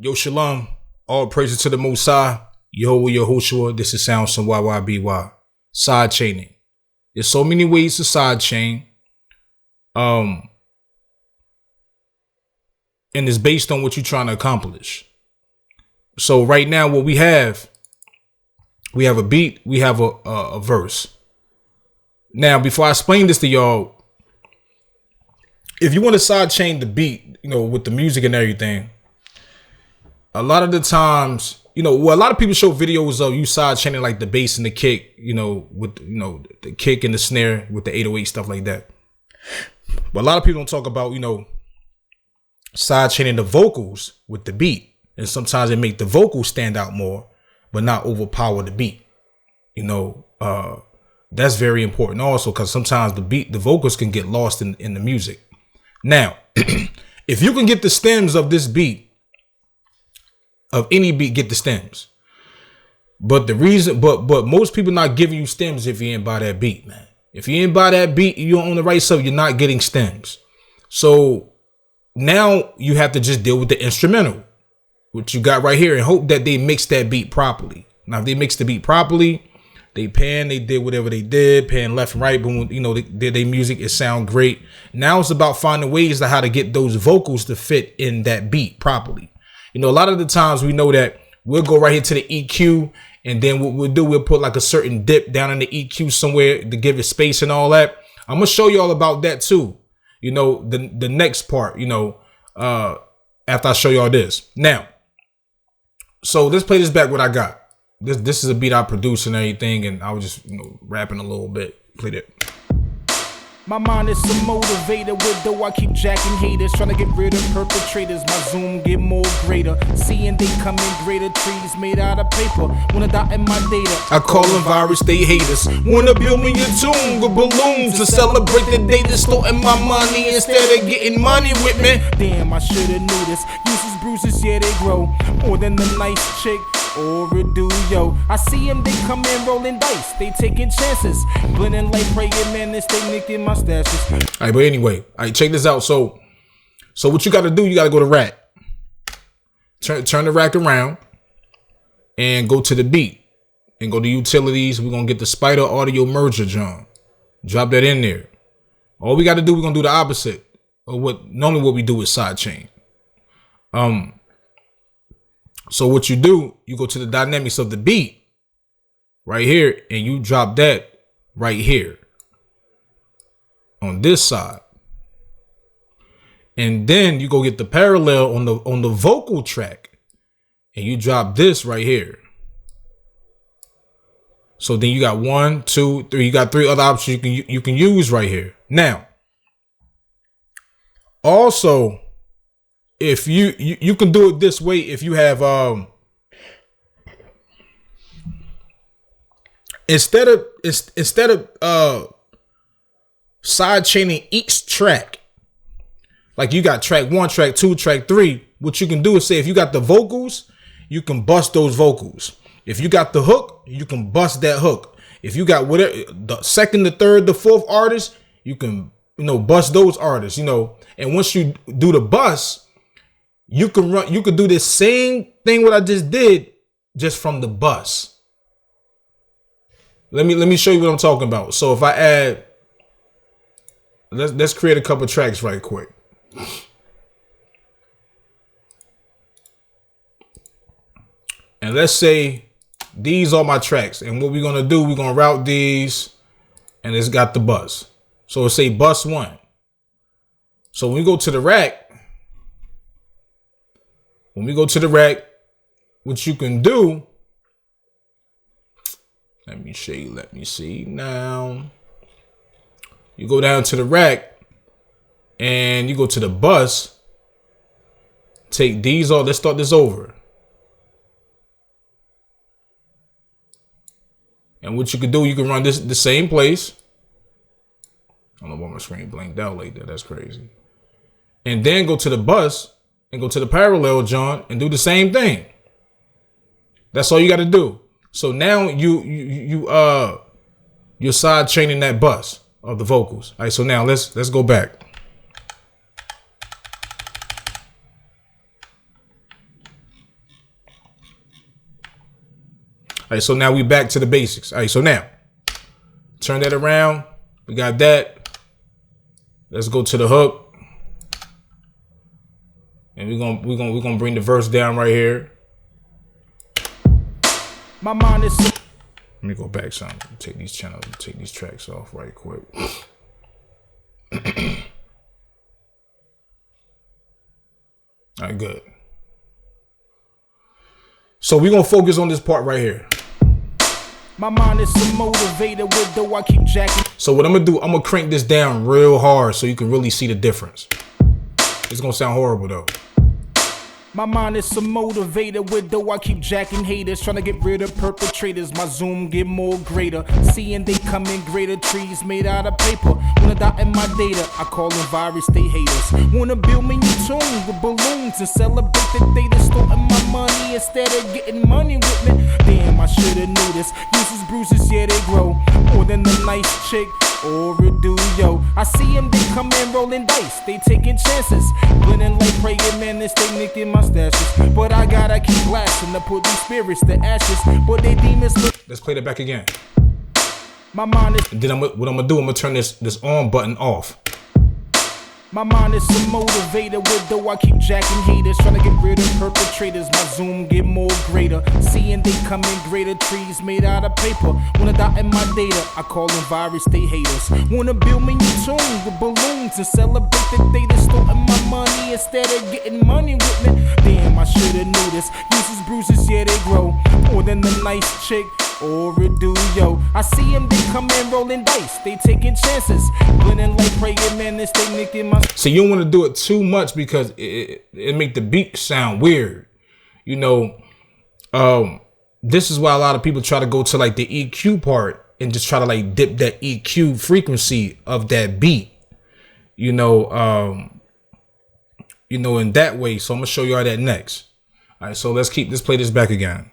Yo, shalom. All praises to the Most High. Yehovah Yehoshua. This is Sounds from YYBY. Sidechaining. There's so many ways to sidechain. And it's based on what you're trying to accomplish. So right now, what we have a beat, we have a verse. Now, before I explain this to y'all, if you want to sidechain the beat, with the music and everything, a lot of the times, a lot of people show videos of you sidechaining like the bass and the kick, with the kick and the snare with the 808 stuff like that. But a lot of people don't talk about, sidechaining the vocals with the beat. And sometimes they make the vocals stand out more, but not overpower the beat. That's very important also, because sometimes the vocals can get lost in the music. Now, if you can get the stems of this beat, of any beat, get the stems. But most people not giving you stems if you ain't buy that beat, man. If you ain't buy that beat, you don't own the right stuff, you're not getting stems. So now you have to just deal with the instrumental, which you got right here, and hope that they mix that beat properly. Now, if they mix the beat properly, they did whatever they did, pan left and right, but when, they did their music, it sound great. Now it's about finding ways to how to get those vocals to fit in that beat properly. A lot of the times we know that we'll go right here to the EQ, and then what we'll do, we'll put like a certain dip down in the EQ somewhere to give it space and all that. I'm gonna show you all about that too. The next part, after I show y'all this. Now, so let's play this back what I got. This is a beat I produced and everything, and I was just rapping a little bit. Play that. My mind is some motivator, with though I keep jacking haters, trying to get rid of perpetrators. My zoom get more greater, seeing they come in greater trees made out of paper. Wanna die in my data, I call them virus, they haters. Wanna build me a tomb with balloons to celebrate the day distorting my money instead of getting money with me. Damn, I should've knew this. Uses bruises, yeah, they grow more than the nice chick or a dude, yo. I see them, they come in rolling dice, they taking chances, blending like praying man, they stay nicking my stashes. All right, but anyway, all right, check this out. So what you got to do, you got to go to rack, turn the rack around, and go to the beat, and go to utilities. We're gonna get the Spider Audio Merger, John. Drop that in there. All we got to do, we're gonna do the opposite of what we do with sidechain. So what you do, you go to the dynamics of the beat right here, and you drop that right here on this side. And then you go get the parallel on the vocal track, and you drop this right here. So then you got 1, 2, 3, you got 3 other options you can use right here. Now, also, if you can do it this way, if you have instead of sidechaining each track, like you got track 1, track 2, track 3, what you can do is say, if you got the vocals, you can bust those vocals. If you got the hook, you can bust that hook. If you got whatever the second, the third, the fourth artist, you can bust those artists. And once you do the bust, you could do the same thing what I just did, just from the bus. Let me show you what I'm talking about. So if I add, let's create a couple tracks right quick. And let's say these are my tracks. And what we're gonna do, we're gonna route these, and it's got the bus. So it'll say bus 1. So when we go to the rack, what you can do, let me show you, let me see. Now, you go down to the rack, and you go to the bus, take these off, let's start this over. And what you can do, you can run this the same place. I don't know why my screen blanked out like that, that's crazy. And then go to the bus, and go to the parallel, John, and do the same thing. That's all you got to do. So now you're sidechaining that bus of the vocals. All right, so now let's go back. right, so now we back to the basics. All right, so now turn that around. We got that. Let's go to the hook. And we're gonna bring the verse down right here. My mind is Let me go back some. Take these tracks off right quick. All right, good. So we're gonna focus on this part right here. My mind is so motivated with though I keep jacking. So what I'm gonna do, I'm gonna crank this down real hard so you can really see the difference. It's gonna sound horrible though. My mind is so motivated with though I keep jacking haters, trying to get rid of perpetrators. My zoom get more greater, seeing they come in greater trees made out of paper. Wanna die in my data, I call them virus, they haters. Wanna build me a tomb with balloons and celebrate the day they stole my money instead of getting money with me. Damn, I should've knew this. Uses bruises, yeah they grow. More than a nice chick or a dude, yo. I see them, they come in rolling dice, they taking chances. Blending like praying man, they stay nicking my stashes. But I gotta keep blasting to put these spirits to ashes. But they demons look. Let's play that back again. My mind is. And then what I'm gonna do, I'm gonna turn this on button off. My mind is so motivated with though I keep jacking haters, trying to get rid of perpetrators. My zoom get more greater, seeing they come in greater trees made out of paper. Wanna die in my data, I call them virus, they haters. Wanna build me a tomb with balloons and celebrate the day they stole my money instead of getting money with me. Damn, I should've knew this. Uses bruises, yeah they grow. More than a nice chick or a dude, yo. I see them, they come in rolling dice, they taking chances. Blending like praying man, they stay nicking my. So you don't want to do it too much because it make the beat sound weird. You know, this is why a lot of people try to go to like the EQ part and just try to like dip that EQ frequency of that beat. You know, in that way. So I'm gonna show you all that next. All right, so let's play this back again.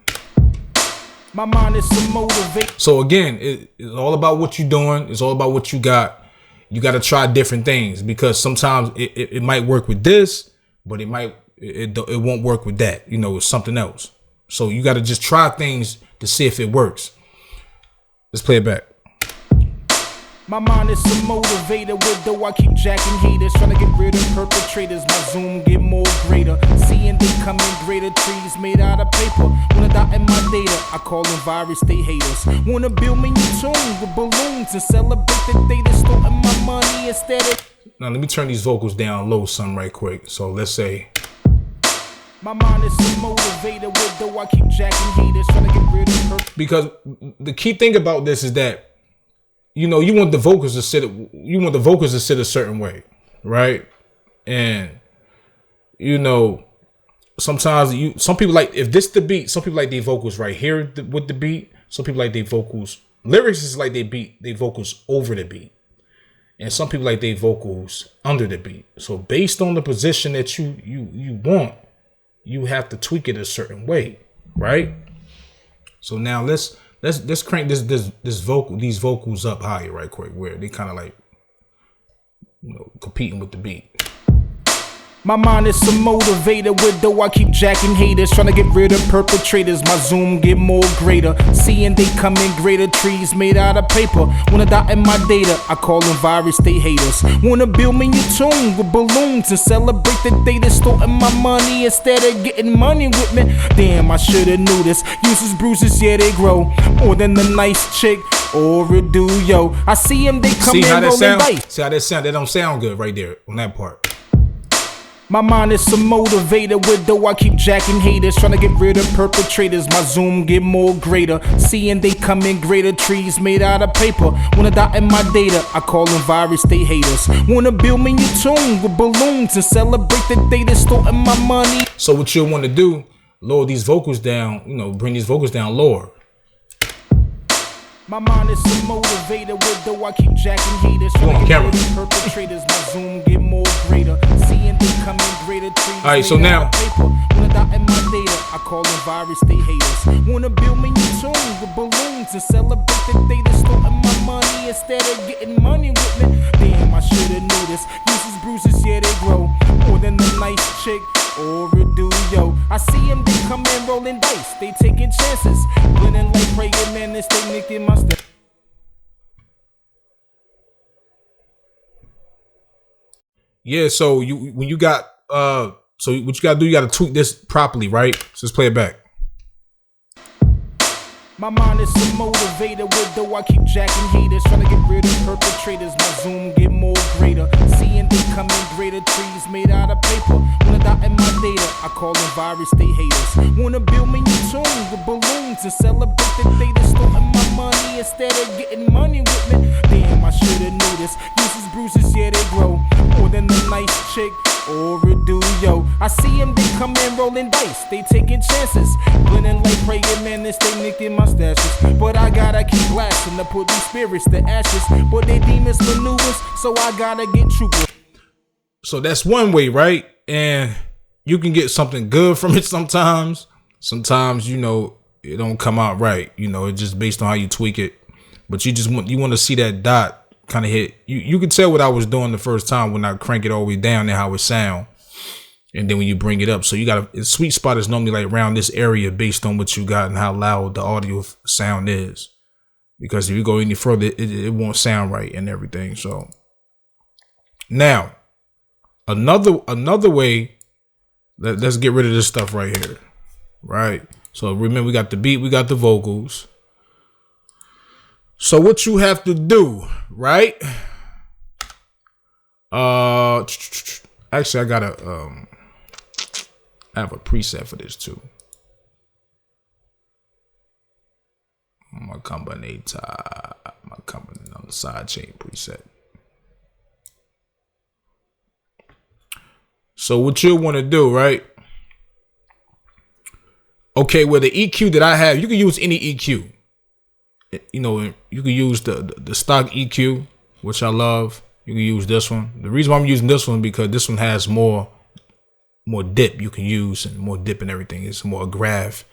My mind is so motivated. So again, it's all about what you're doing. It's all about what you got. You got to try different things because sometimes it might work with this, but it won't work with that. You know, it's something else. So you got to just try things to see if it works. Let's play it back. My mind is so motivated with though I keep jacking haters, trying to get rid of perpetrators. My zoom get more greater, seeing they come in greater trees made out of paper. Wanna die in my data, I call them virus, they haters. Wanna build me a tomb with balloons and celebrate the day they stole my money instead of. Now let me turn these vocals down low some right quick. So let's say. My mind is so motivated with though I keep jacking haters, trying to get rid of perpetrators. Because the key thing about this is that, you know, you want the vocals to sit a certain way, right? And you know, sometimes some people like if this the beat, some people like their vocals right here with the beat. Some people like their vocals. Lyrics is like they vocals over the beat. And some people like their vocals under the beat. So based on the position that you want, you have to tweak it a certain way, right? So now let's crank these vocals up higher right quick, where they kind of like, you know, competing with the beat. My mind is so motivated with though I keep jacking haters, trying to get rid of perpetrators. My zoom get more greater, seeing they come in greater trees made out of paper. Wanna die in my data, I call them virus, they haters. Wanna build me a tomb with balloons and celebrate the day they stole my money instead of getting money with me. Damn, I should've knew this. Uses bruises, yeah they grow. More than a nice chick or a dude, yo. I see them, they come in rolling dice. See how that sound? That don't sound good right there on that part. My mind is so motivated with though I keep jacking haters, trying to get rid of perpetrators. My zoom get more greater, seeing they come in greater trees made out of paper. Wanna die in my data, I call them virus, they haters. Wanna build me a tomb with balloons and celebrate the day they stole my money. So what you'll want to do, lower these vocals down, you know, bring these vocals down lower. My mind is so motivated with though I keep jacking haters, trying to get rid of perpetrators. My zoom get more greater, seeing they come in greater trees. All right, so now wanna die in my data, I call them virus, they haters. Wanna build me a tomb with balloons and celebrate the day they stole my money instead of getting money with me. Damn, I should've knew this. Uses bruises, yeah, they grow more than the nice chick or a dude, yo. I see them, they come in rolling dice, they taking chances, blending like praying man, they stay nicking my step. Yeah, so when you got so what you gotta do, you gotta tweak this properly, right? So let's play it back. My mind is a motivator, with though I keep jacking haters, trying to get rid of perpetrators. My zoom get more greater, seeing they come in greater trees made out of paper. Wanna die in my data, I call them virus, they haters. Wanna build me new tunes with balloons and celebrate the day they stolen my money instead of getting money with me. Damn, I should've knew this. Uses bruises, yeah, they grow more than the nice chick or a dude, yo. I see them, they come in rolling dice, they taking chances, blending like praying man, they stay nicking my stashes. But I gotta keep blasting to put these spirits to ashes, but they demons maneuvers, so I gotta get trooper. So that's one way, right? And you can get something good from it sometimes. Sometimes, you know, it don't come out right. You know, it's just based on how you tweak it. But you want to see that dot kind of hit. You could tell what I was doing the first time when I crank it all the way down and how it sound. And then when you bring it up, so you got a sweet spot is normally like around this area based on what you got and how loud the audio sound is. Because if you go any further, it won't sound right and everything. So now another way, let's get rid of this stuff right here. Right. So remember, we got the beat, we got the vocals. So what you have to do, right? Actually, I have a preset for this too. My combinator on the sidechain preset. So what you want to do, right? Okay, well, the EQ that I have, you can use any EQ. You know, you can use the stock EQ, which I love. You can use this one. The reason why I'm using this one because this one has more dip you can use and more dip and everything. It's more graph.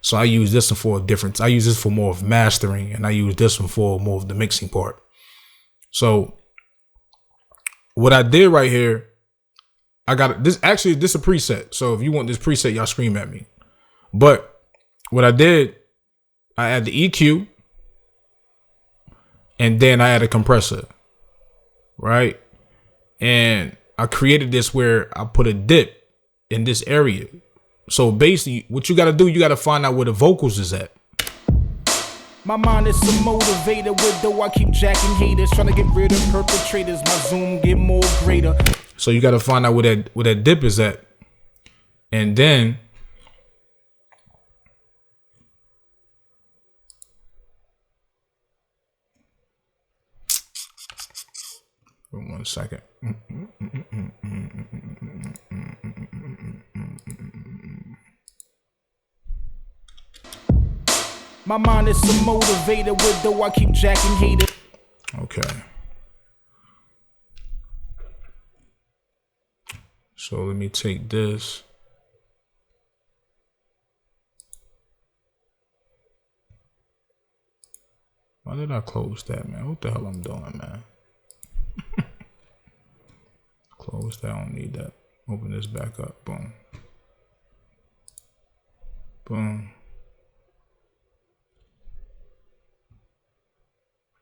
So I use this one for I use this for more of mastering, and I use this one for more of the mixing part. So what I did right here, I got this. Actually, this is a preset. So if you want this preset, y'all scream at me. But what I did, I add the EQ. And then I add a compressor, right? And I created this where I put a dip in this area. So basically, what you got to do, you got to find out where the vocals is at. My mind is a motivator, with though I keep jacking haters, trying to get rid of perpetrators. My zoom get more greater. So you got to find out where that dip is at. And then one second. My mind is a motivator, with though I keep jacking haters. Okay. So let me take this. Why did I close that, man? What the hell I'm doing, man? Close that. I don't need that. Open this back up. Boom. Boom.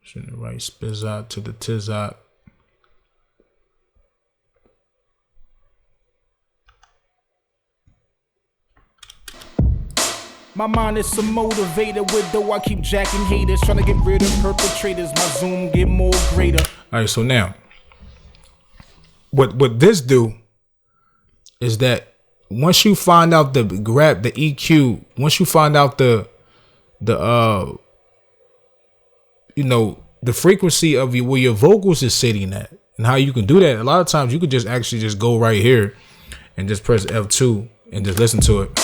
Shouldn't write spizot to the tizot. My mind is a motivator, with though I keep jacking haters, trying to get rid of perpetrators. My zoom get more greater. All right, so now what this do is that once you find out the EQ, once you find out the you know, the frequency of where your vocals is sitting at and how you can do that. A lot of times you could just actually just go right here and just press F2 and just listen to it.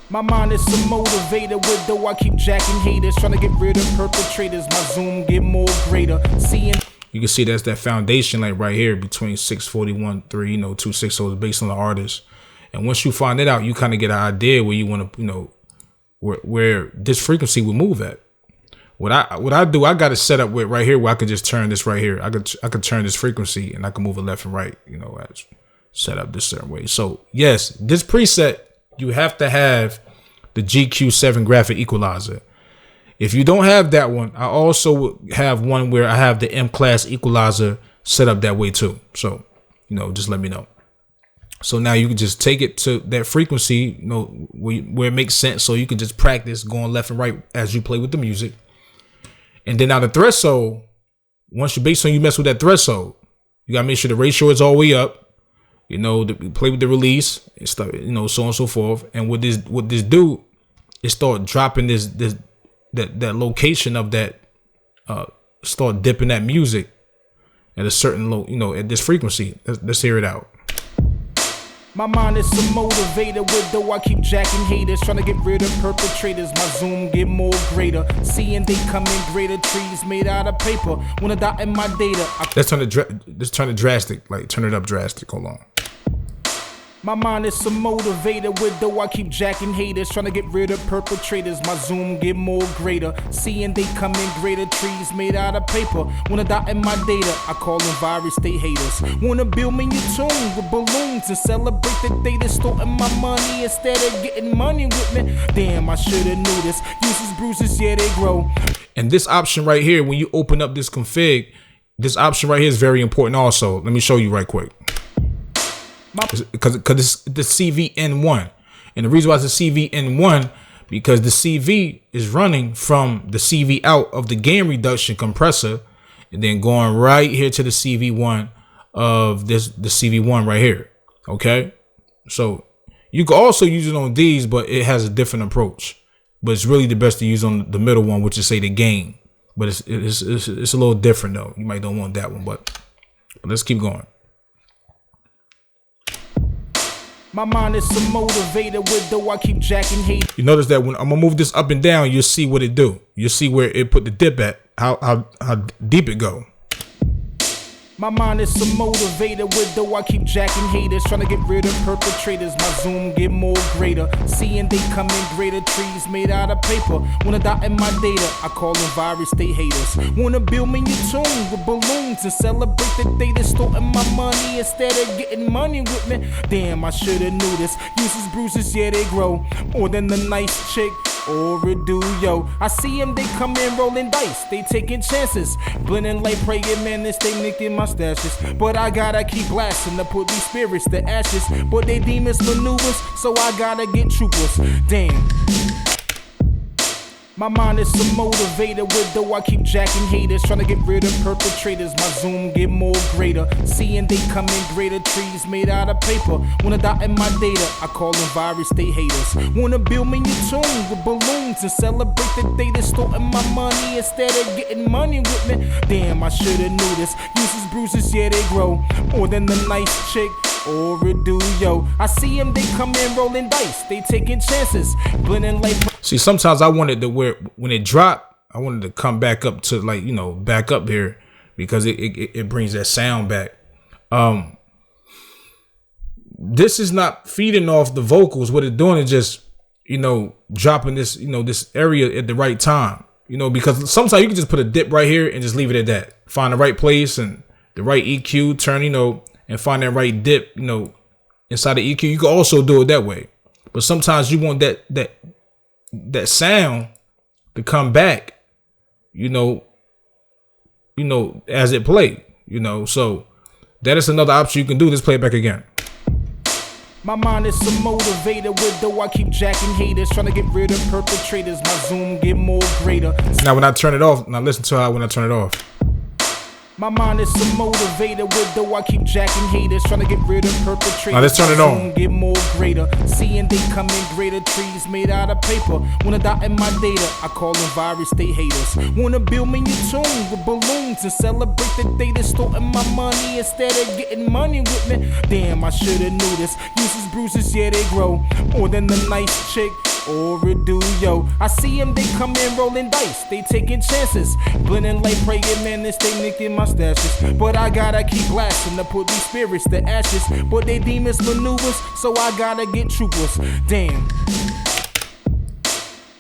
My mind is a motivator, with though I keep jacking haters, trying to get rid of perpetrators. My zoom get more greater. Seeing you can see that's that foundation like right here between 641, 3, you know, 260 based on the artist. And once you find it out, you kind of get an idea where you want to, you know, where this frequency will move at. What I do, I got it set up with right here where I could just turn this right here. I could turn this frequency and I can move it left and right, as set up this certain way. So yes, this preset, you have to have the GQ7 graphic equalizer. If you don't have that one, I also have one where I have the M class equalizer set up that way too. So, just let me know. So now you can just take it to that frequency, where it makes sense. So you can just practice going left and right as you play with the music. And then now the threshold, once you based on you mess with that threshold, you gotta make sure the ratio is all the way up. Play with the release and stuff, so on and so forth. And what this do is start dropping that location of that, start dipping that music at a certain at this frequency. Let's hear it out. My mind is so motivated with though I keep jacking haters, trying to get rid of perpetrators. My zoom get more greater, seeing they come in greater trees made out of paper. When I dot in my data, let's turn it drastic, like turn it up drastic. Hold on. My mind is so motivated with though I keep jacking haters, trying to get rid of perpetrators. My zoom get more greater, seeing they come in greater trees made out of paper. When I dot in my data, I call them virus state haters. Wanna build me a tune with balloons and celebrate the day that's storing my money instead of getting money with me. Damn, I shoulda knew this. Uses bruises, yeah, they grow. And this option right here, when you open up this config, this option right here is very important also. Let me show you right quick. Because it's the CVN1, and the reason why it's the CVN1 because the CV is running from the CV out of the gain reduction compressor, and then going right here to the CV1 of the CV1 right here. Okay, so you can also use it on these, but it has a different approach. But it's really the best to use on the middle one, which is say the gain. But it's a little different though. You might don't want that one, but let's keep going. My mind is so motivated with though I keep jacking hate. You notice that when I'm gonna move this up and down, you'll see what it do. You'll see where it put the dip at, how deep it go. My mind is so motivated with though I keep jacking haters, trying to get rid of perpetrators. My zoom get more greater, seeing they come in greater trees made out of paper. When I dot in my data, I call them virus state haters. Wanna build me a tune with balloons and celebrate the day that's storing my money instead of getting money with me. Damn, I shoulda knew this. Uses bruises, yeah, they grow more than the nice chick or a do, yo. I see them, they come in rolling dice, they taking chances, blending like praying man, they nicking my stashes. But I gotta keep blasting to put these spirits to ashes. But they demons maneuvers, so I gotta get troopers. Damn. My mind is so motivated with though I keep jacking haters, trying to get rid of perpetrators. My zoom get more greater, seeing they come in greater trees made out of paper. When I dot in my data, I call them virus state haters. Wanna build me a tune with balloons and celebrate the day that's storing my money instead of getting money with me. Damn, I shoulda knew this. Uses bruises, yeah, they grow more than the nice chick or a do, yo. I see them, they come in rolling dice, they taking chances, blending like. See, sometimes I wanted to where when it dropped, I wanted to come back up to like, back up here because it brings that sound back. This is not feeding off the vocals. What it's doing is just, dropping this, this area at the right time, because sometimes you can just put a dip right here and just leave it at that. Find the right place and the right EQ, turn, and find that right dip, inside the EQ. You can also do it that way. But sometimes you want that sound to come back, as it play, so that is another option you can do. Let's play it back again. My mind is so motivated with though I keep jacking haters, trying to get rid of perpetrators. My zoom get more greater. Now when I turn it off, now listen to how when I turn it off. My mind is so motivated with though I keep jacking haters, trying to get rid of perpetrators. Now let's turn it on. Get more greater, seeing they come in greater trees made out of paper. When I dot in my data, I call them virus state haters. Wanna build me a tune with balloons and celebrate the day that's storing my money instead of getting money with me. Damn, I shoulda knew this. Uses bruises, yeah, they grow more than the nice chick or a do, yo. I see them, they come in rolling dice, they taking chances, blending like praying man, they stay nicking my stashes. But I gotta keep blasting to put these spirits to ashes. But they demons maneuvers, so I gotta get troopers. Damn.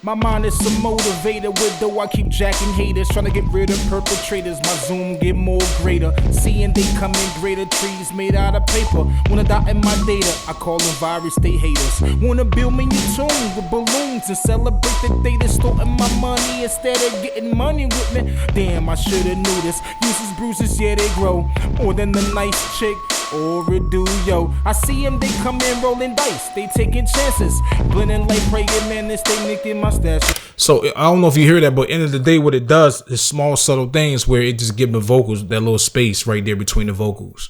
My mind is some motivator, with though I keep jacking haters, trying to get rid of perpetrators. My zoom get more greater, seeing they come in greater trees made out of paper. Wanna die in my data, I call them virus, they haters. Wanna build me a tomb with balloons and celebrate the day they stole my money instead of getting money with me. Damn, I should've knew this. Uses bruises, yeah they grow, more than the nice chick or it do, yo. I see them, they come in rolling dice, they taking chances, blending like praying mantis, they nicking my stash. So I don't know if you hear that, but end of the day, what it does is small, subtle things where it just gives the vocals that little space right there between the vocals.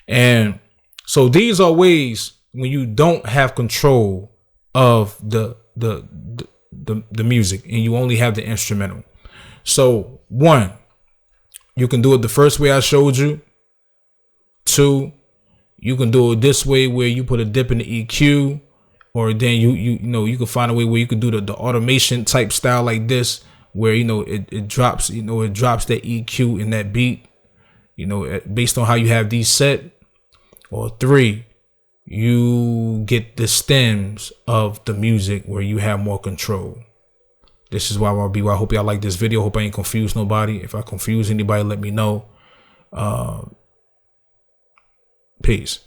And so these are ways when you don't have control of the music and you only have the instrumental. So 1, you can do it the first way I showed you. 2, you can do it this way where you put a dip in the EQ, or then you know you can find a way where you can do the automation type style like this, where it drops that EQ in that beat, based on how you have these set. Or 3, you get the stems of the music where you have more control. This is why I hope y'all like this video. Hope I ain't confused nobody. If I confuse anybody, let me know. Peace.